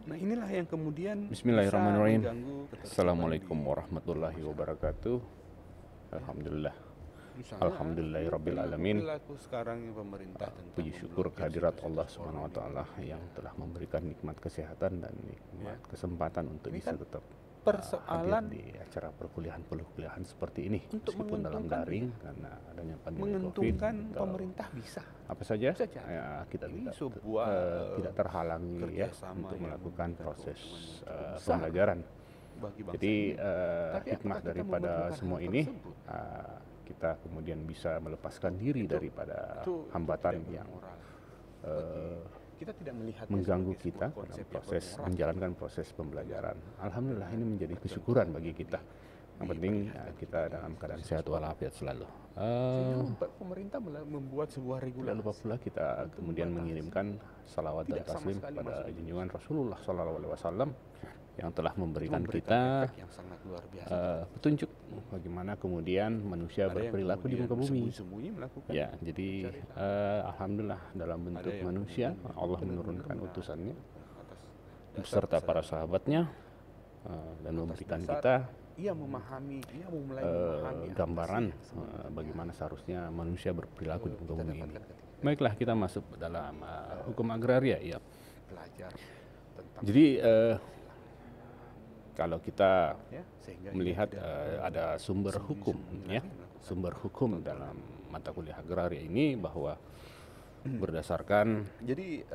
Nah inilah yang kemudian bisa Bismillahirrahmanirrahim. mengganggu ketertiban Assalamualaikum di warahmatullahi masyarakat. wabarakatuh. Ya, Alhamdulillah. misalnya ini Alhamdulillahirabbil alamin. perilaku sekarang yang pemerintah tentang Puji syukur memblokir kehadirat Allah situs-situs porno Subhanahu wa ini, taala yang telah memberikan nikmat kesehatan dan ya, nikmat kesempatan untuk ini bisa kan tetap hadir persoalan di acara perkuliahan seperti ini untuk meskipun dalam menguntungkan, daring iya, karena adanya pandemi Covid menguntungkan atau pemerintah bisa apa saja saja. ya, kita Ini tidak sebuah tidak terhalangi ya kerjasama untuk yang melakukan memberikan proses keuntungan yang cukup besar pembelajaran. bagi bangsa Jadi ini. Tapi hikmah apakah kita daripada memerlukan semua hal ini tersebut? kita kemudian bisa melepaskan diri daripada hambatan tidak yang bermoral. eh, Kita tidak melihatnya mengganggu sebagai kita sebuah dalam konsep yang proses bermoral. menjalankan proses pembelajaran. Alhamdulillah ini menjadi kesyukuran bagi kita. Yang penting kita dalam keadaan sehat walafiat selalu. Sehingga pemerintah membuat sebuah Tidak regulasi lupa pula kita kemudian mengirimkan salawat dan Tidak sama taslim sekali pada masuk. junjungan Rasulullah SAW yang telah memberikan memberikan kita efek yang sangat luar biasa. petunjuk bagaimana kemudian manusia Ada yang berperilaku di kemudian muka bumi. sembunyi-sembunyi melakukan Ya, jadi alhamdulillah dalam bentuk yang manusia kemudian Allah benar-benar menurunkan utusannya atas beserta para sahabatnya dan memberikan kita ia memahami, ia mulai memahami gambaran apa sih yang bagaimana seharusnya manusia berperilaku di muka kita bumi ini. dapatkan ketika Baiklah, kita masuk dalam hukum agraria ya. belajar tentang Jadi kalau kita ya, sehingga melihat ia tidak ada sumber hukum ya, sumber hukum dalam mata kuliah agraria ini bahwa berdasarkan jadi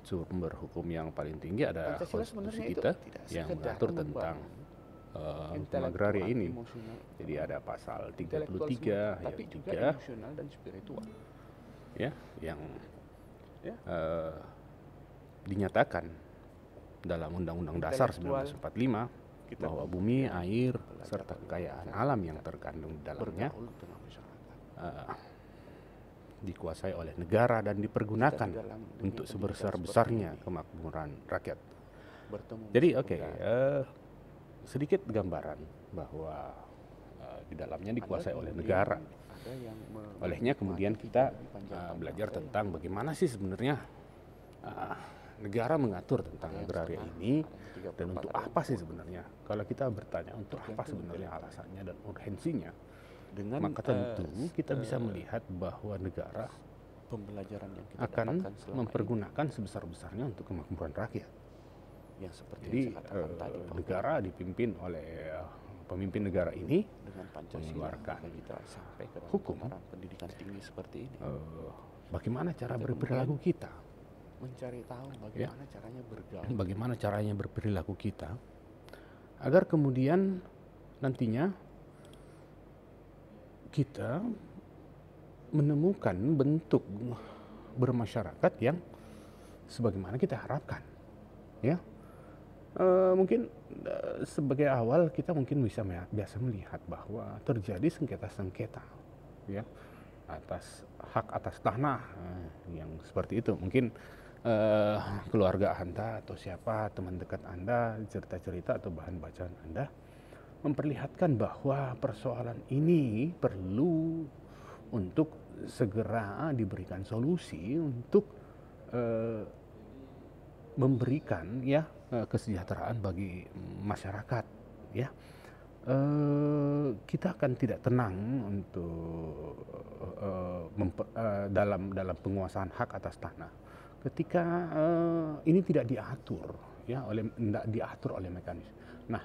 sumber hukum yang paling tinggi ada Pancasila konstitusi sebenarnya itu kita tidak yang sekedar mengatur tentang hukum intelektual, agraria ini. emosional, Jadi ada pasal intelektual 33 semua, ayat tapi juga 3 emosional dan spiritual. ya yang Ya. dinyatakan dalam Undang-Undang Dasar Intelektual 1945 kita bahwa bumi, air, serta kekayaan alam yang terkandung di dalamnya bergaul dengan masyarakat. dikuasai oleh negara dan dipergunakan Kita di dalam dunia untuk pendidikan sebesar-besarnya seperti ini. kemakmuran rakyat. Bertemu Jadi meskipun sedikit gambaran bahwa di dalamnya dikuasai oleh kemudian negara. ada yang Olehnya kemudian kita panjang-panjang belajar ada tentang bagaimana sih sebenarnya negara mengatur tentang agraria ini dan untuk apa sih sebenarnya. Kalau kita bertanya untuk apa sebenarnya alasannya dan urgensinya, dengan maka tentu kita bisa melihat bahwa negara pembelajaran yang kita akan dapatkan selama mempergunakan sebesar-besarnya untuk kemakmuran rakyat. ini, yang seperti Jadi yang saya katakan tadi, bahwa negara dipimpin oleh pemimpin negara ini dengan Pancasila mengeluarkan kita sampai ke dalam hukum. tataran pendidikan tinggi seperti ini, Bagaimana cara Kita berperilaku kita, mencari tahu bagaimana caranya bergaul. bagaimana caranya berperilaku kita, agar kemudian nantinya kita menemukan bentuk bermasyarakat yang sebagaimana kita harapkan, ya. Mungkin sebagai awal kita mungkin biasa melihat bahwa terjadi sengketa-sengketa, ya, atas hak atas tanah yang seperti itu. Mungkin keluarga Anda atau siapa teman dekat Anda, cerita-cerita atau bahan bacaan Anda memperlihatkan bahwa persoalan ini perlu untuk segera diberikan solusi untuk memberikan ya kesejahteraan bagi masyarakat, ya. Kita akan tidak tenang untuk dalam penguasaan hak atas tanah ketika ini tidak diatur ya tidak diatur oleh mekanisme. Nah,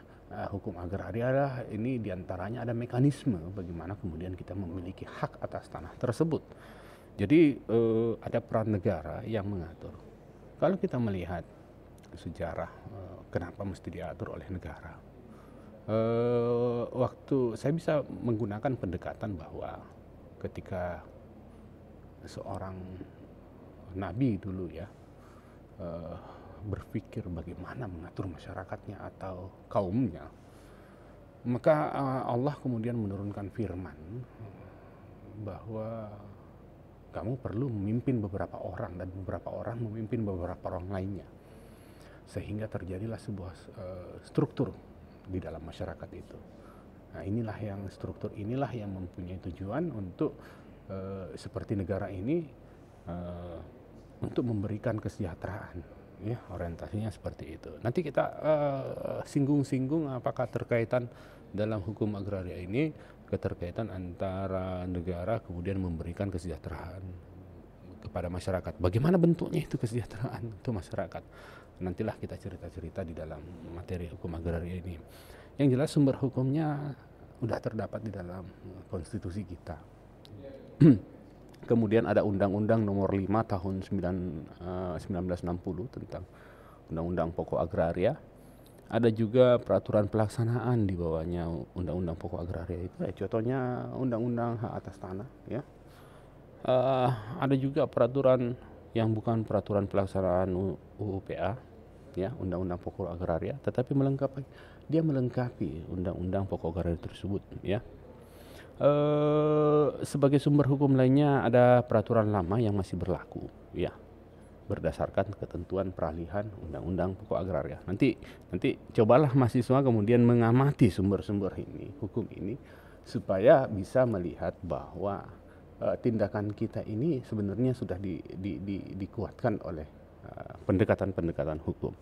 hukum agraria adalah ini diantaranya ada mekanisme bagaimana kemudian kita memiliki hak atas tanah tersebut. Jadi ada peran negara yang mengatur. Kalau kita melihat sejarah kenapa mesti diatur oleh negara, waktu saya bisa menggunakan pendekatan bahwa ketika seorang nabi dulu ya berpikir bagaimana mengatur masyarakatnya atau kaumnya, maka Allah kemudian menurunkan firman bahwa kamu perlu memimpin beberapa orang dan beberapa orang memimpin beberapa orang lainnya, sehingga terjadilah sebuah struktur di dalam masyarakat itu. Nah, struktur inilah yang mempunyai tujuan untuk seperti negara ini untuk memberikan kesejahteraan ya orientasinya seperti itu. Nanti kita singgung-singgung apakah terkaitan dalam hukum agraria ini keterkaitan antara negara kemudian memberikan kesejahteraan kepada masyarakat. Bagaimana bentuknya itu kesejahteraan untuk masyarakat? Nantilah kita cerita-cerita di dalam materi hukum agraria ini. Yang jelas sumber hukumnya sudah terdapat di dalam konstitusi kita. Kemudian ada Undang-Undang Nomor 5 Tahun 1960 tentang Undang-Undang Pokok Agraria. Ada juga peraturan pelaksanaan di bawahnya Undang-Undang Pokok Agraria itu. Contohnya Undang-Undang Hak Atas Tanah. Ya. Ada juga peraturan yang bukan peraturan pelaksanaan UUPA, ya, Undang-Undang Pokok Agraria, tetapi dia melengkapi Undang-Undang Pokok Agraria tersebut. Ya. Sebagai sumber hukum lainnya ada peraturan lama yang masih berlaku, ya, berdasarkan ketentuan peralihan Undang-Undang Pokok Agraria. Nanti cobalah mahasiswa kemudian mengamati sumber-sumber ini, hukum ini, supaya bisa melihat bahwa tindakan kita ini sebenarnya sudah dikuatkan oleh pendekatan-pendekatan hukum.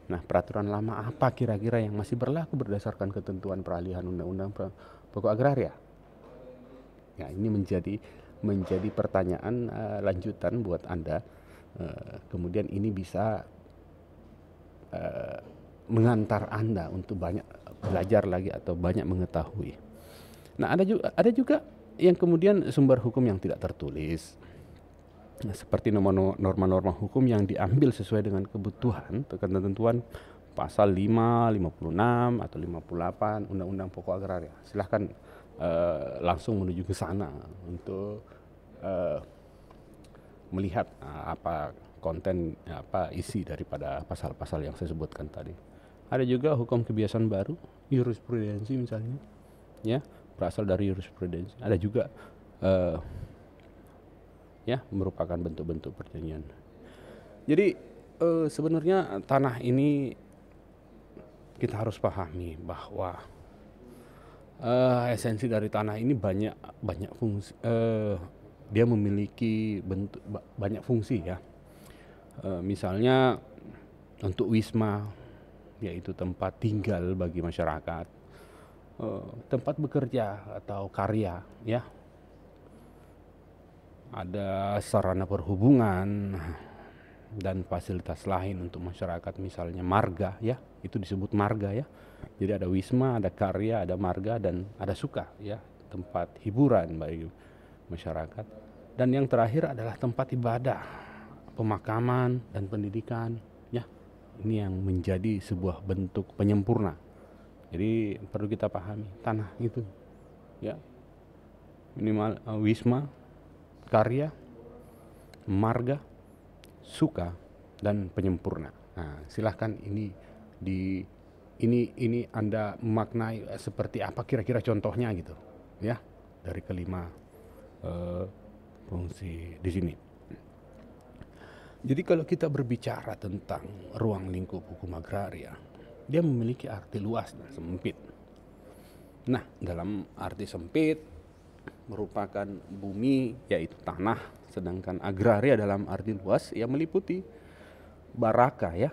Nah, peraturan lama apa kira-kira yang masih berlaku berdasarkan ketentuan peralihan Undang-Undang Pokok Agraria? Ya, ini menjadi pertanyaan lanjutan buat Anda. Kemudian ini bisa mengantar Anda untuk banyak belajar lagi atau banyak mengetahui. Nah, ada juga yang kemudian sumber hukum yang tidak tertulis. Nah, seperti norma-norma hukum yang diambil sesuai dengan kebutuhan, ketentuan pasal 5, 56 atau 58 Undang-Undang Pokok Agraria. Silahkan langsung menuju ke sana untuk melihat apa konten, apa isi daripada pasal-pasal yang saya sebutkan tadi. Ada juga hukum kebiasaan baru, jurisprudensi misalnya, ya, berasal dari jurisprudensi. Ada juga ya, merupakan bentuk-bentuk perjanjian. Jadi sebenarnya tanah ini kita harus pahami bahwa esensi dari tanah ini banyak fungsi. Dia memiliki banyak fungsi, ya. Misalnya untuk wisma, yaitu tempat tinggal bagi masyarakat, tempat bekerja atau karya, ya. Ada sarana perhubungan dan fasilitas lain untuk masyarakat, misalnya marga, ya, itu disebut marga, ya. Jadi ada wisma, ada karya, ada marga, dan ada suka, ya, tempat hiburan bagi masyarakat. Dan yang terakhir adalah tempat ibadah, pemakaman, dan pendidikan, ya. Ini yang menjadi sebuah bentuk penyempurna. Jadi perlu kita pahami tanah itu, ya, minimal wisma, karya, marga, suka, dan penyempurna. Nah, silahkan ini Anda maknai seperti apa kira-kira contohnya gitu, ya, dari kelima fungsi di sini. Jadi kalau kita berbicara tentang ruang lingkup hukum agraria, dia memiliki arti luas dan sempit. Nah, dalam arti sempit merupakan bumi, yaitu tanah, sedangkan agraria dalam arti luas yang meliputi baraka, ya.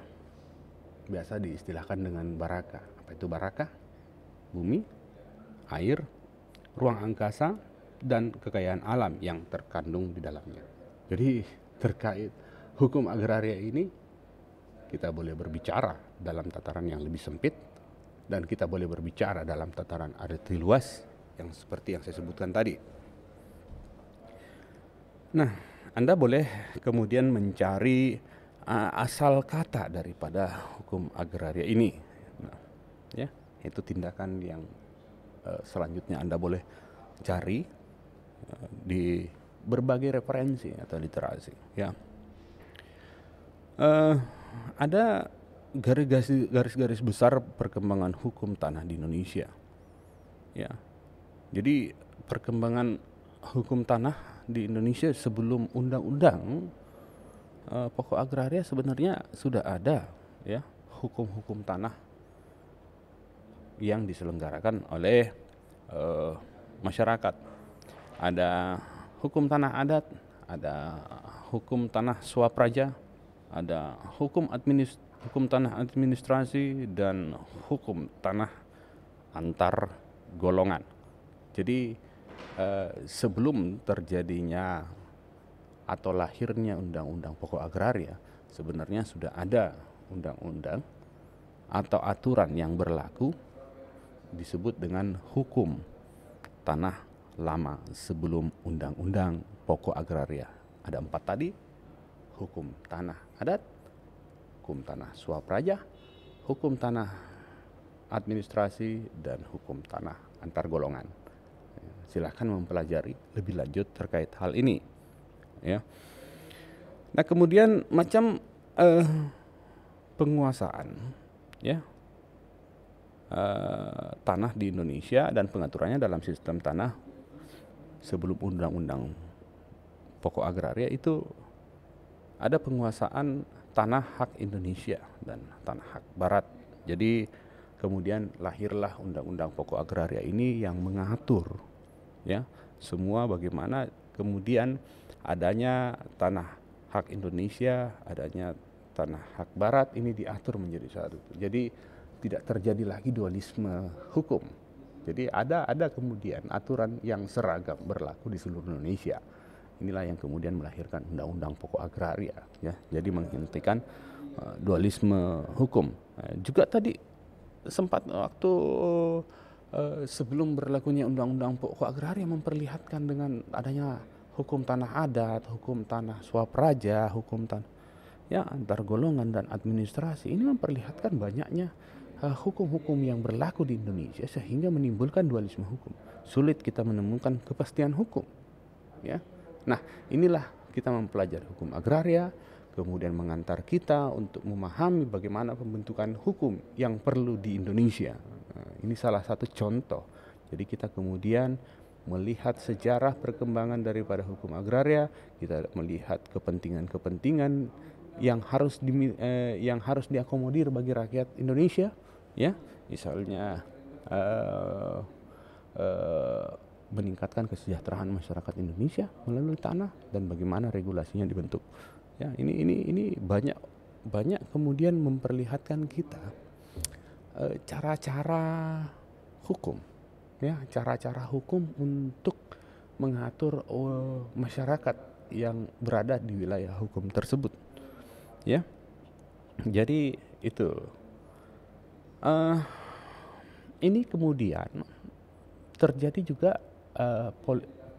Biasa diistilahkan dengan baraka. Apa itu baraka? Bumi, air, ruang angkasa, dan kekayaan alam yang terkandung di dalamnya. Jadi terkait hukum agraria ini kita boleh berbicara dalam tataran yang lebih sempit, dan kita boleh berbicara dalam tataran arti luas yang seperti yang saya sebutkan tadi. Nah, Anda boleh kemudian mencari asal kata daripada hukum agraria ini. Nah, ya, itu tindakan yang selanjutnya Anda boleh cari di berbagai referensi atau literasi, ya. Ada garis-garis besar perkembangan hukum tanah di Indonesia, ya. Jadi perkembangan hukum tanah di Indonesia sebelum undang-undang pokok agraria sebenarnya sudah ada, ya, hukum-hukum tanah yang diselenggarakan oleh masyarakat. Ada hukum tanah adat, ada hukum tanah swapraja, ada hukum tanah administrasi dan hukum tanah antar golongan. Jadi sebelum terjadinya atau lahirnya Undang-Undang Pokok Agraria, sebenarnya sudah ada undang-undang atau aturan yang berlaku disebut dengan hukum tanah lama sebelum Undang-Undang Pokok Agraria. Ada 4 tadi: hukum tanah adat, hukum tanah swapraja, hukum tanah administrasi, dan hukum tanah antar golongan. Silahkan mempelajari lebih lanjut terkait hal ini, ya. Nah, kemudian macam penguasaan, ya, tanah di Indonesia dan pengaturannya dalam sistem tanah sebelum Undang-Undang Pokok Agraria itu ada penguasaan tanah hak Indonesia dan tanah hak Barat. Jadi kemudian lahirlah Undang-Undang Pokok Agraria ini yang mengatur, ya, semua bagaimana kemudian adanya tanah hak Indonesia, adanya tanah hak Barat ini diatur menjadi satu. Jadi tidak terjadi lagi dualisme hukum. Jadi ada kemudian aturan yang seragam berlaku di seluruh Indonesia. Inilah yang kemudian melahirkan Undang-Undang Pokok Agraria, ya. Jadi menghentikan dualisme hukum. Juga tadi sempat waktu sebelum berlakunya Undang-Undang Pokok Agraria memperlihatkan dengan adanya hukum tanah adat, hukum tanah swapraja, hukum tanah, ya, antar golongan dan administrasi. Ini memperlihatkan banyaknya hukum-hukum yang berlaku di Indonesia sehingga menimbulkan dualisme hukum. Sulit kita menemukan kepastian hukum, ya. Nah, inilah kita mempelajari hukum agraria, kemudian mengantar kita untuk memahami bagaimana pembentukan hukum yang perlu di Indonesia. Ini salah satu contoh. Jadi kita kemudian melihat sejarah perkembangan daripada hukum agraria, kita melihat kepentingan-kepentingan yang harus diakomodir bagi rakyat Indonesia, ya, misalnya meningkatkan kesejahteraan masyarakat Indonesia melalui tanah dan bagaimana regulasinya dibentuk. Ya, ini banyak kemudian memperlihatkan kita cara-cara hukum, ya, cara-cara hukum untuk mengatur masyarakat yang berada di wilayah hukum tersebut, ya. Jadi itu ini kemudian terjadi juga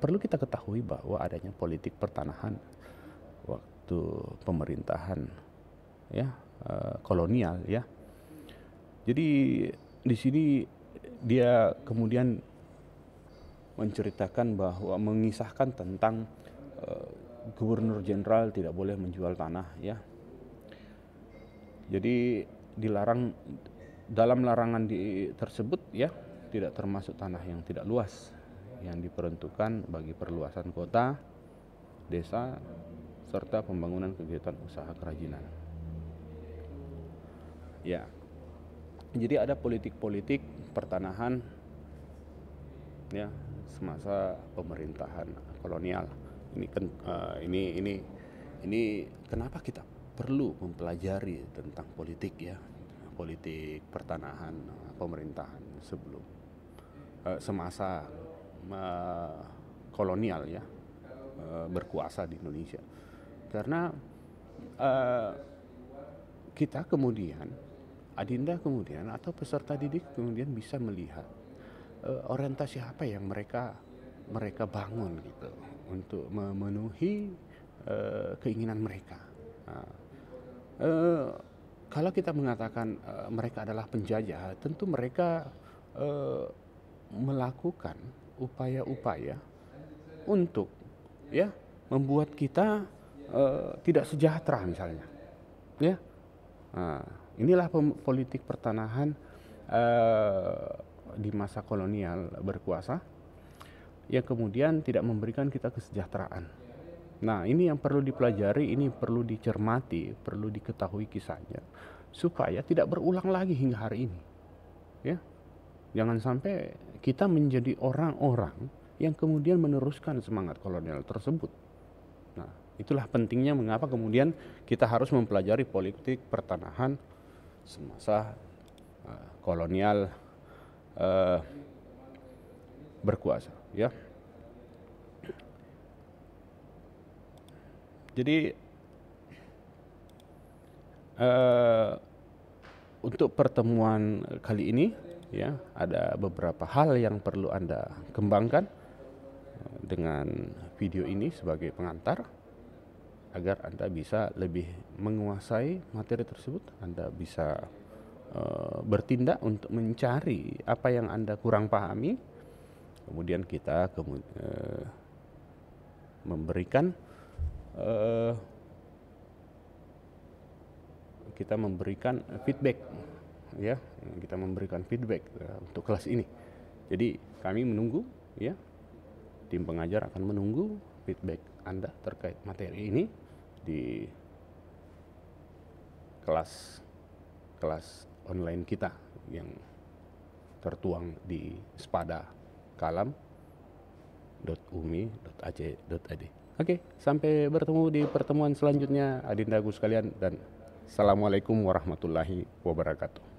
perlu kita ketahui bahwa adanya politik pertanahan waktu pemerintahan, ya, kolonial, ya. Jadi di sini dia kemudian menceritakan bahwa mengisahkan tentang gubernur jenderal tidak boleh menjual tanah, ya. Jadi dilarang, dalam larangan tersebut, ya, tidak termasuk tanah yang tidak luas yang diperuntukkan bagi perluasan kota, desa, serta pembangunan kegiatan usaha kerajinan. Ya. Jadi ada politik-politik pertanahan, ya, semasa pemerintahan kolonial. Ini kenapa kita perlu mempelajari tentang politik, ya, politik pertanahan pemerintahan sebelum semasa kolonial, ya, berkuasa di Indonesia. Karena kita kemudian Adinda kemudian atau peserta didik kemudian bisa melihat orientasi apa yang mereka bangun gitu untuk memenuhi keinginan mereka. Kalau kita mengatakan mereka adalah penjajah, tentu mereka melakukan upaya-upaya untuk, ya, membuat kita tidak sejahtera misalnya, ya. Inilah politik pertanahan di masa kolonial berkuasa yang kemudian tidak memberikan kita kesejahteraan. Nah, ini yang perlu dipelajari, ini perlu dicermati, perlu diketahui kisahnya supaya tidak berulang lagi hingga hari ini, ya. Jangan sampai kita menjadi orang-orang yang kemudian meneruskan semangat kolonial tersebut. Nah, Itulah pentingnya mengapa kemudian kita harus mempelajari politik pertanahan semasa kolonial berkuasa, ya. Jadi untuk pertemuan kali ini, ya, ada beberapa hal yang perlu Anda kembangkan dengan video ini sebagai pengantar agar Anda bisa lebih menguasai materi tersebut. Anda bisa bertindak untuk mencari apa yang Anda kurang pahami, kemudian kita memberikan feedback, ya, kita memberikan feedback untuk kelas ini. Jadi kami menunggu, ya, tim pengajar akan menunggu feedback Anda terkait materi ini di kelas online kita yang tertuang di spada.kalam.umi.ac.id. Oke, sampai bertemu di pertemuan selanjutnya, adindaku sekalian, dan assalamualaikum warahmatullahi wabarakatuh.